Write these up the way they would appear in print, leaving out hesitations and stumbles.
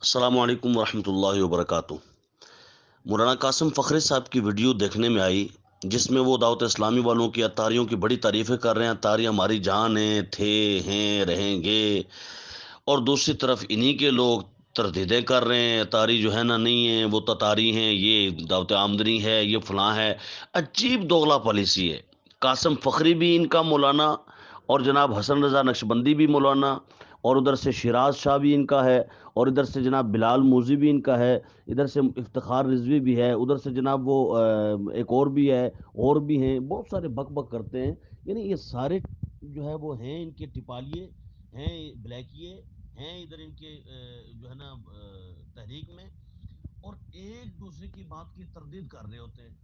अस्सलाम वालेकुम वरहमतुल्लाहि वबरकातुह। मौलाना कासिम फ़खरी साहब की वीडियो देखने में आई, जिसमें वो दावत इस्लामी वालों की अतारियों की बड़ी तारीफ़ें कर रहे हैं। अतारी हमारी जान हैं, थे, हैं, रहेंगे। और दूसरी तरफ इन्हीं के लोग तरदीदें कर रहे हैं, अतारी जो है ना नहीं है, वो ततारी हैं, ये दावत आमदनी है, ये फ़लाँ है। अजीब दोगला पॉलिसी है। कासिम फ़खरी भी इनका मौलाना, और जनाब हसन रज़ा नक्शबंदी भी मौलाना, और उधर से शिराज शाह भी इनका है, और इधर से जनाब बिलाल मूसी भी इनका है, इधर से इफ्तिखार रिजवी भी है, उधर से जनाब वो एक और भी है, और भी हैं, बहुत सारे बक बक करते हैं। यानी ये सारे जो है वो हैं इनके टिपालिए, हैं ब्लैकिए, हैं इधर इनके जो है ना तहरीक में, और एक दूसरे की बात की तरदीद कर रहे होते हैं।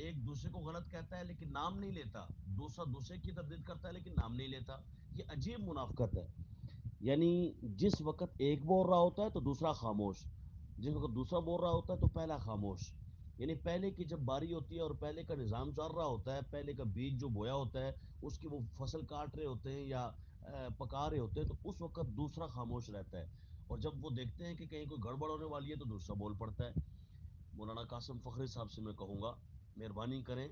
एक दूसरे को गलत कहता है लेकिन नाम नहीं लेता, दूसरा दूसरे की तरदीद करता है लेकिन नाम नहीं लेता। ये अजीब मुनाफकत है। यानी जिस वक्त एक बोल रहा होता है तो दूसरा खामोश, जिस वक्त दूसरा बोल रहा होता है तो पहला खामोश। यानी पहले की जब बारी होती है और पहले का निज़ाम चल रहा होता है, पहले का बीज जो बोया होता है, उसकी वो फसल काट रहे होते हैं या पका रहे होते हैं, तो उस वक्त दूसरा खामोश रहता है। और जब वो देखते हैं कि कहीं कोई गड़बड़ होने वाली है तो दूसरा बोल पड़ता है। मौलाना कासिम फ़खरी साहब से मैं कहूँगा, मेहरबानी करें,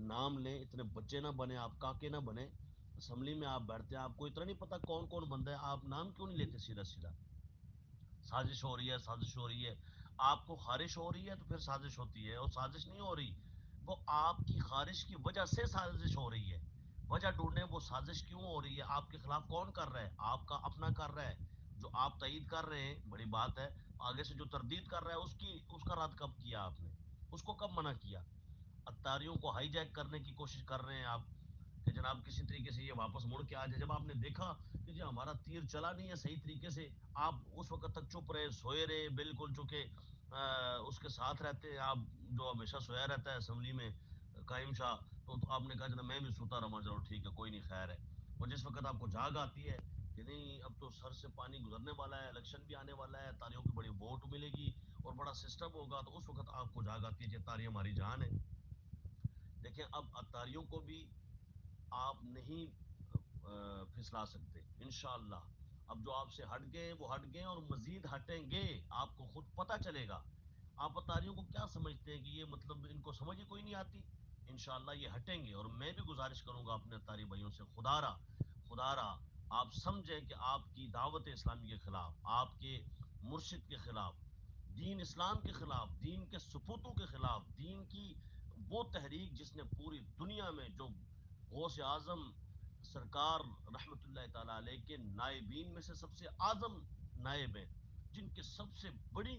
नाम लें, इतने बच्चे ना बने, आप काके ना बने। असम्बली में आप बैठते हैं, आपको इतना नहीं पता कौन कौन बंदा है, आप नाम क्यों नहीं लेते सीधा सीधा? साजिश हो रही है, साजिश हो रही है। आपको खारिश हो रही है तो फिर साजिश होती है, और साजिश नहीं हो रही, वो आपकी खारिश की वजह से साजिश हो रही है। वजह ढूंढने वो साजिश क्यों हो रही है, आपके खिलाफ कौन कर रहा है? आपका अपना कर रहा है। जो आप तईद कर रहे हैं बड़ी बात है, आगे से जो तरदीद कर रहा है उसका रद्द कब किया आपने? उसको कब मना किया? अत्तारियों को हाईजैक करने की कोशिश कर रहे हैं आप, कि जनाब किसी तरीके से ये वापस मुड़ के आ जाए। जब आपने देखा कि जी हमारा तीर चला नहीं है सही तरीके से, आप उस वक्त तक चुप रहे, सोए रहे, बिल्कुल चूंकि उसके साथ रहते हैं आप, जो हमेशा सोया रहता है असेंबली में, कायम शाह। तो आपने कहा जनाब मैं भी सोता रहा, चलो ठीक है, कोई नहीं, खैर है। और जिस वक्त आपको जाग आती है कि नहीं अब तो सर से पानी गुजरने वाला है, इलेक्शन भी आने वाला है, तारियों की बड़ी वोट मिलेगी और बड़ा सिस्टम होगा, तो उस वक्त आपको जाग आती है कि तारी हमारी जान है। देखें, अब अतारियों को भी आप नहीं फिसला सकते इंशाअल्लाह। अब जो आपसे हट गए वो हट गए, और मजीद हटेंगे, आपको खुद पता चलेगा। आप अतारियों को क्या समझते हैं कि ये मतलब इनको समझ ही कोई नहीं आती? इंशाअल्लाह ये हटेंगे। और मैं भी गुजारिश करूंगा अपने अतारी भाइयों से, खुदारा खुदारा आप समझें कि आपकी दावत इस्लामी के खिलाफ, आपके मुर्शिद के खिलाफ, दीन इस्लाम के खिलाफ, दीन के सपूतों के खिलाफ, दीन की वो तहरीक जिसने पूरी दुनिया में, जो गौस आजम सरकार रहमतुल्लाह ताला अलैह के नायबीन में से सबसे आजम नायब हैं, जिनके सबसे बड़ी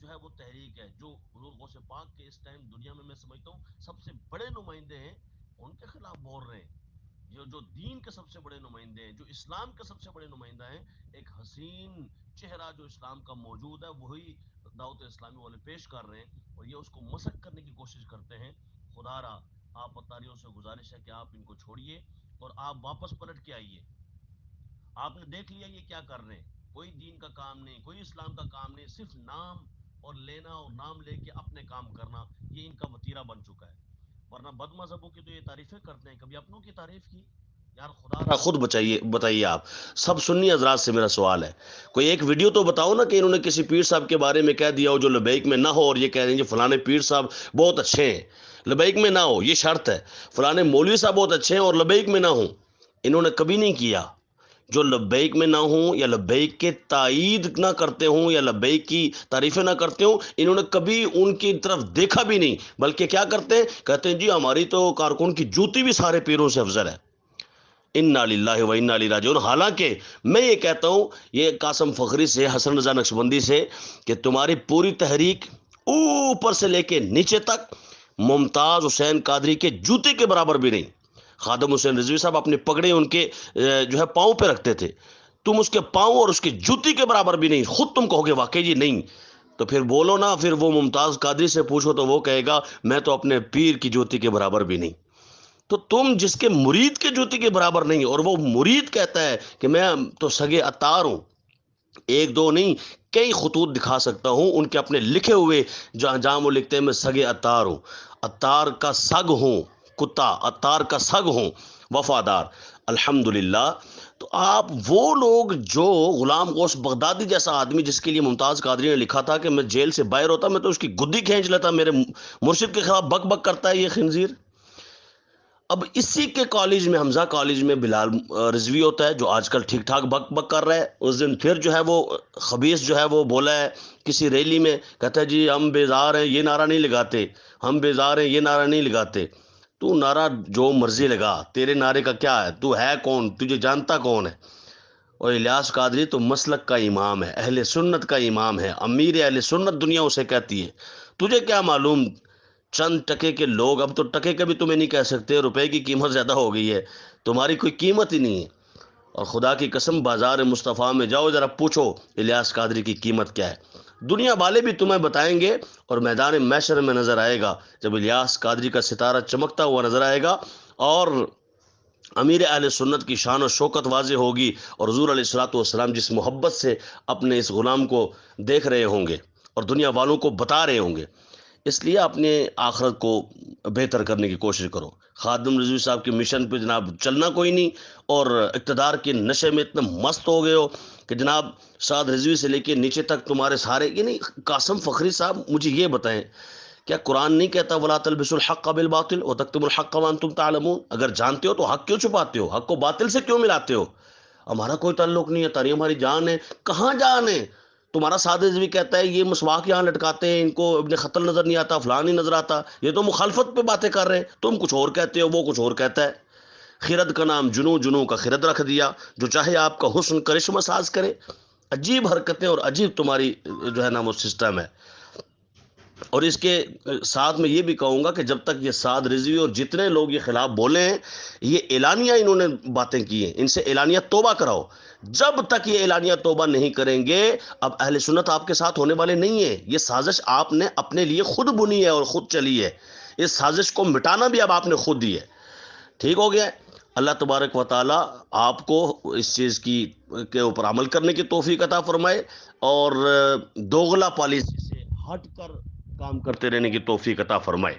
जो है वो तहरीक है, जो हुजूर गौसे पाक के इस टाइम दुनिया में मैं समझता हूँ सबसे बड़े नुमाइंदे हैं, उनके खिलाफ बोल रहे हैं। जो दीन के सबसे बड़े नुमाइंदे हैं, जो इस्लाम के सबसे बड़े नुमाइंदा हैं, एक हसीन चेहरा जो इस्लाम का मौजूद है, वही दावत इस्लामी वाले पेश कर रहे हैं, और ये उसको मसक करने की कोशिश करते हैं। खुदारा आप अतारियों से गुजारिश है कि आप इनको छोड़िए और आप वापस पलट के आइए। आपने देख लिया ये क्या कर रहे हैं, कोई दीन का काम नहीं, कोई इस्लाम का काम नहीं, सिर्फ नाम और लेना और नाम लेके अपने काम करना, ये इनका वतीरा बन चुका है। वरना बदमज़हबों की तो ये तारीफें करते हैं, कभी अपनों की तारीफ की? यार खुदा खुद बचाइए, बताइए आप। सब सुन्नी हजरात से मेरा सवाल है, कोई एक वीडियो तो बताओ ना कि इन्होंने किसी पीर साहब के बारे में कह दिया हो जो लबैक में ना हो, और ये कह रहे हैं फलाने पीर साहब बहुत अच्छे हैं, लबैक में ना हो, ये शर्त है। फलाने मौलवी साहब बहुत अच्छे हैं और लबैक में ना हो, इन्होंने कभी नहीं किया। जो लब्बैक में ना हूं, या लब्बैक के तायीद ना करते हूं, या लब्बैक की तारीफें ना करते हूं, इन्होंने कभी उनकी तरफ देखा भी नहीं। बल्कि क्या करते हैं, कहते हैं जी हमारी तो कारकुन की जूती भी सारे पीरों से अफजल है। इन्ना लिल्लाहि व इन्ना इलैहि राजिऊन। हालांकि मैं ये कहता हूं, ये कासिम फ़खरी से, हसन रज़ा नक्शबंदी से, कि तुम्हारी पूरी तहरीक ऊपर से लेके नीचे तक मुमताज़ हुसैन कादरी के जूते के बराबर भी नहीं। खादम हुसैन रिजवी साहब अपने पगड़े उनके जो है पाँव पे रखते थे, तुम उसके पाँव और उसकी जूती के बराबर भी नहीं। खुद तुम कहोगे वाकई जी नहीं, तो फिर बोलो ना, फिर वो मुमताज़ कादरी से पूछो तो वो कहेगा मैं तो अपने पीर की जूती के बराबर भी नहीं। तो तुम जिसके मुरीद के जूती के बराबर नहीं, और वो मुरीद कहता है कि मैं तो सगे अतार हूं, एक दो नहीं, कई खतूत दिखा सकता हूं उनके अपने लिखे हुए, जहां जहां वो लिखते हैं मैं सगे अतार हूं, अतार का सग हूं, कुत्ता अतार का सग हूं, वफादार। الحمدللہ۔ تو آپ وہ لوگ جو غلام غوث بغدادی جیسا آدمی جس کے لیے ممتاز قادری نے لکھا تھا کہ میں جیل سے باہر ہوتا میں تو اس کی گدی کھینچ لیتا، میرے مرشد کے خلاف بک بک کرتا ہے یہ خنزیر۔ اب اسی کے کالج میں، حمزہ کالج میں بلال رضوی ہوتا ہے جو آج کل ٹھیک ٹھاک بک بک کر رہا ہے۔ اس دن پھر جو ہے وہ خبیث جو ہے وہ بولا ہے کسی ریلی میں، کہتا ہے جی ہم بیزار ہیں یہ نعرہ نہیں لگاتے، ہم بیزار ہیں یہ نعرہ نہیں لگاتے۔ تو نعرہ جو مرضی لگا، تیرے نعرے کا کیا ہے؟ تو ہے کون؟ تجھے جانتا کون ہے؟ اور الیاس قادری تو مسلک کا امام ہے، اہل سنت کا امام ہے، امیر اہل سنت دنیا اسے کہتی ہے۔ تجھے کیا معلوم چند ٹکے کے لوگ، اب تو ٹکے کا بھی تمہیں نہیں کہہ سکتے، روپے کی قیمت زیادہ ہو گئی ہے، تمہاری کوئی قیمت ہی نہیں ہے۔ اور خدا کی قسم بازار مصطفیٰ میں جاؤ ذرا پوچھو الیاس قادری کی قیمت کیا ہے، دنیا والے بھی تمہیں بتائیں گے۔ اور میدان محشر میں نظر آئے گا جب الیاس قادری کا ستارہ چمکتا ہوا نظر آئے گا اور امیر اہل سنت کی شان و شوکت واضح ہوگی، اور حضور علیہ الصلوۃ والسلام جس محبت سے اپنے اس غلام کو دیکھ رہے ہوں گے اور دنیا والوں کو بتا رہے ہوں گے۔ اس لیے اپنے آخرت کو بہتر کرنے کی کوشش کرو۔ خادم رضوی صاحب کے مشن پہ جناب چلنا کوئی نہیں، اور اقتدار کے نشے میں اتنا مست ہو گئے ہو کہ جناب سعد رضوی سے لے کے نیچے تک تمہارے سارے، یعنی قاسم فخری صاحب مجھے یہ بتائیں، کیا قرآن نہیں کہتا وَلَا تَلْبِسُوا الْحَقَّ بِالْبَاطِلِ وَتَكْتُمُوا الْحَقَّ وَأَنْتُمْ تَعْلَمُونَ؟ اگر جانتے ہو تو حق کیوں چھپاتے ہو؟ حق کو باطل سے کیوں ملاتے ہو؟ ہمارا کوئی تعلق نہیں ہے، تاریخ ہماری جان ہے۔ کہاں جان ہے؟ تمہارا سعد رضوی کہتا ہے یہ مسواک یہاں لٹکاتے ہیں، ان کو ابن خطل نظر نہیں آتا، فلاں نہیں نظر آتا، یہ تو مخالفت پہ باتیں کر رہے ہیں، تم کچھ اور کہتے ہو وہ کچھ اور کہتا ہے۔ خرد کا نام جنو، جنو کا خرد رکھ دیا، جو چاہے آپ کا حسن کرشمہ ساز کرے۔ عجیب حرکتیں اور عجیب تمہاری جو ہے نا وہ سسٹم ہے۔ اور اس کے ساتھ میں یہ بھی کہوں گا کہ جب تک یہ سعد رضوی اور جتنے لوگ یہ خلاف بولے ہیں، یہ اعلانیہ انہوں نے باتیں کی ہیں، ان سے اعلانیہ توبہ کراؤ۔ جب تک یہ اعلانیہ توبہ نہیں کریں گے، اب اہل سنت آپ کے ساتھ ہونے والے نہیں ہیں۔ یہ سازش آپ نے اپنے لیے خود بنی ہے اور خود چلی ہے، اس سازش کو مٹانا بھی اب آپ نے خود دی ہے۔ ٹھیک ہو گیا ہے؟ اللہ تبارک و تعالی آپ کو اس چیز کی کے اوپر عمل کرنے کی توفیق عطا فرمائے، اور دوغلا پالیسی سے ہٹ کر کام کرتے رہنے کی توفیق عطا فرمائے۔